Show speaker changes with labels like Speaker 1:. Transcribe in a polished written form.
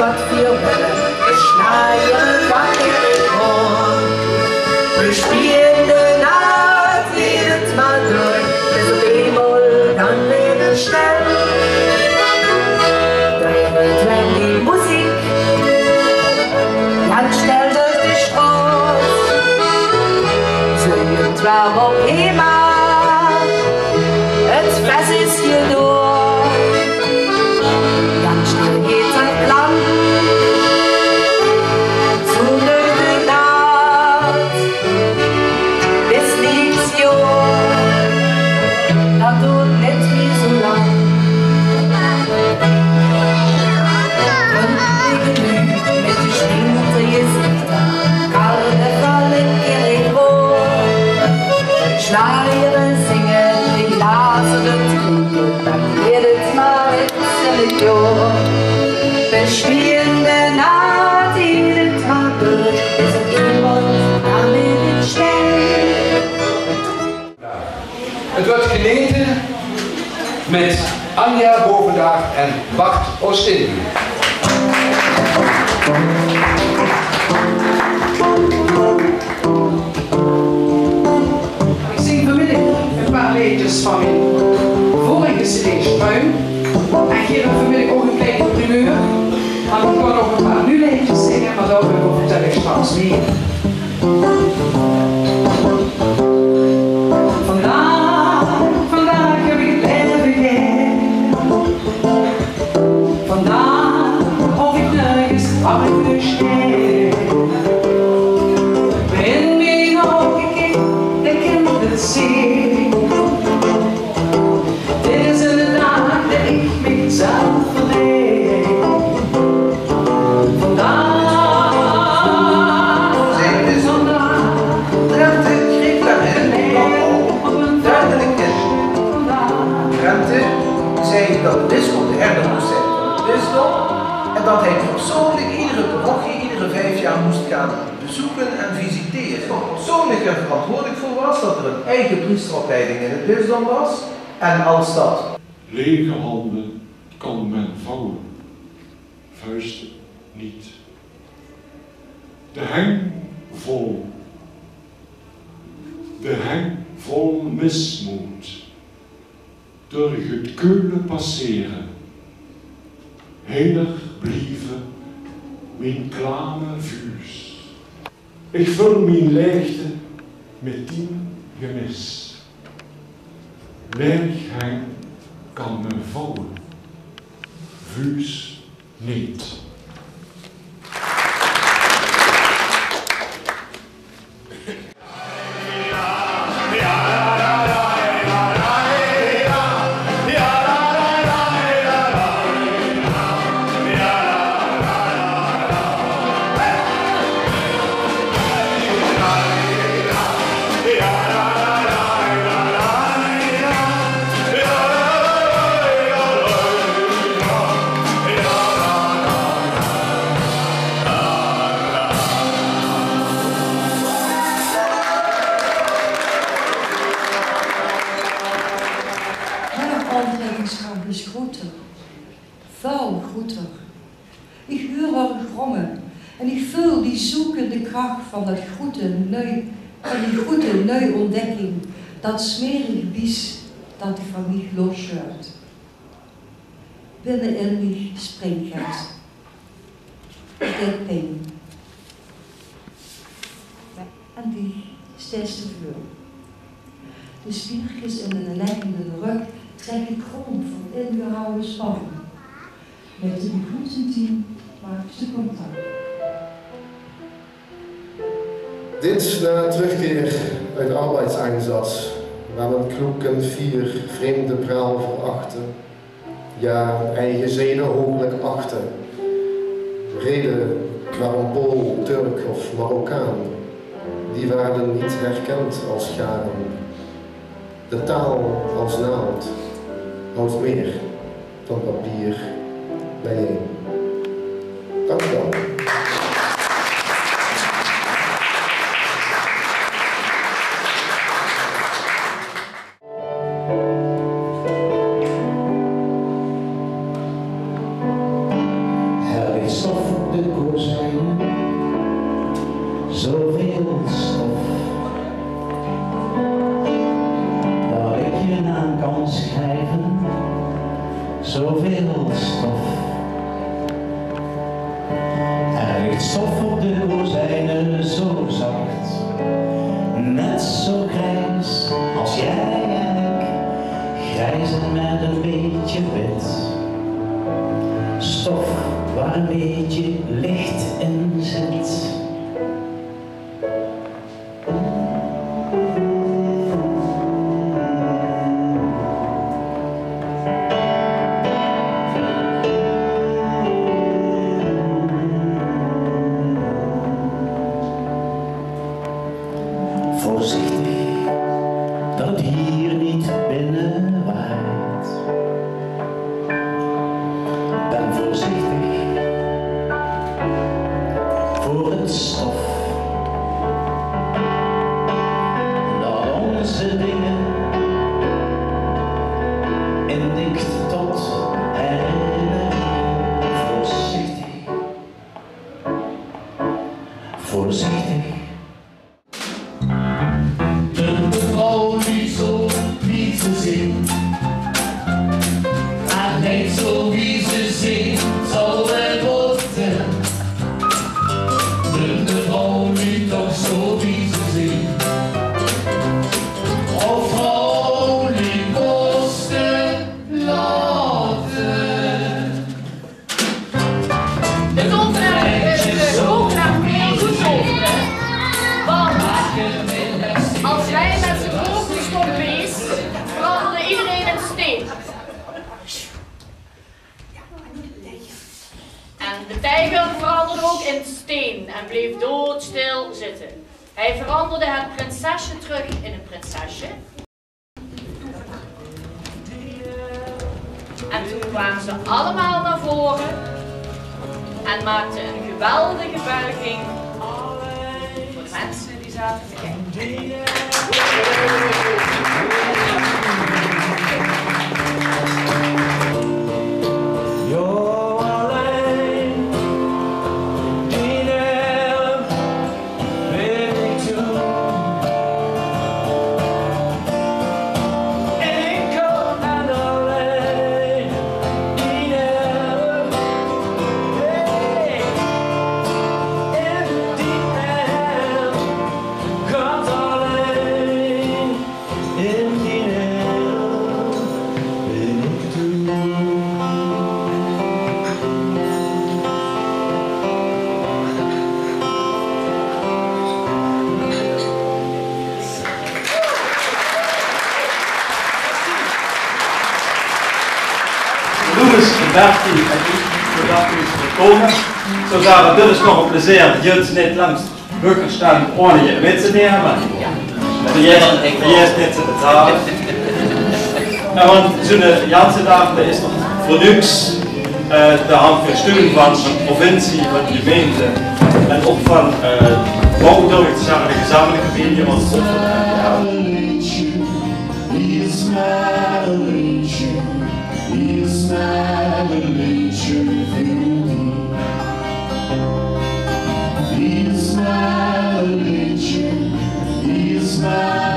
Speaker 1: wat für Welle, es schneien wacker Korn. Wir spielen die Nacht jedes Mal durch, bis auf einmal dann wieder schnell. Da wenn die Musik ganz schnell durch die Straße, singen zwar auch immer, jetzt was ist hier nur, ganz schnell geht's auf Land, zu durch die Nacht, bis nächstes Jahr, das tut nicht mehr so lang. Mit die schwingenden Gesichter, Karneval in Gerät-Rohr, Schleier singen, die Nase und dann jedes Mal ins Jahr. Wir spielen der Naht jeden Tag durch, bis auf jemand damit steht.
Speaker 2: Het wordt geneten met Anja Bovendaag en Bart Oostin.
Speaker 3: Ik zing vanmiddag een paar liedjes van mijn vorige cd Struin. En ik geef vanmiddag ook een kleine primeur. Maar ik kan ook een paar nieuwe liedjes zingen, maar daarover vertel ik straks meer. Vandaag heb ik leven gehad. Vandaag hoef ik nergens uit te steken. In mijn ogen ik kan het zien. Dit is een dag dat ik mezelf verleed. Vandaag is vandaag.
Speaker 4: Drenthe greep daarin op een duidelijke Drenthe zei dat de bisschop de herder moest zijn van het bisdom en dat hij persoonlijk iedere parochie iedere 5 jaar moest gaan bezoeken en visiteren. Persoonlijk er verantwoordelijk voor was dat er een eigen priesteropleiding in het bisdom was en als dat
Speaker 5: lege handen kan men vouwen, vuisten niet. De heng vol mismoed, door het keulen passeren, heilig blieven mijn klame vuurs. Ik vul mijn leegte met tien gemis. Leeg heng kan men vouwen, vuurs niet.
Speaker 6: is groeter, vuil groeter. Ik hoor haar grommen en ik voel die zoekende kracht van dat goede neu ontdekking, dat smerig bies dat ik van mij losscheurt. Binnenin mij springt het. Ik pijn. En die steeds te veel. De spiertjes in een lekkende rug trek ik rond van ingehouden spanning. Met de begroetingsteam maak ze contact.
Speaker 7: Dit na terugkeer uit arbeidseinsatz, waar men kloek en fier vreemde praal verachten, ja, eigen zeden hooglijk achten. Reden naar een Pool, Turk of Marokkaan, die werden niet herkend als garen. De taal als naald houdt meer van papier bijeen. Dank u wel.
Speaker 8: Herrlich stof de kozijnen, zoveel stof, dat ik je naam kan schrijven, zoveel stof. Er ligt stof op de kozijnen, zo zacht, net zo grijs als jij en ik, grijs en met een beetje wit. Stof waar een beetje licht in zit. Voorzichtig dat het hier niet binnen waait. Ben voorzichtig voor het stof dat onze dingen indikt tot herinnering. Voorzichtig, voorzichtig.
Speaker 9: De vrouw die zo wie ze zingt, en niet zo wie ze zingt, zal het worden. De vrouw die toch zo wie ze zingt, of vrouw die kosten laten.
Speaker 10: De toonvraag is de hoogvraag heel goed over. Want als wij met z'n ogen stond wees, veranderde iedereen in steen. En de tijger veranderde ook in steen en bleef doodstil zitten. Hij veranderde het prinsesje terug in een prinsesje. En toen kwamen ze allemaal naar voren en maakten een geweldige buiging voor de mensen die zaten te kijken.
Speaker 11: Louis en Bertie en ik, zodat we iets voorkomen. Zo zouden dit is nog een plezier, jullie net langs Bukker staan ohne je wit te nemen. Maar die is net te betalen. En want zo'n Janse dag is nog voor niks de hand voor steun van de provincie, van de gemeente en ook van bouwdorp te zeggen, de gezamenlijke media, want het
Speaker 9: Smile.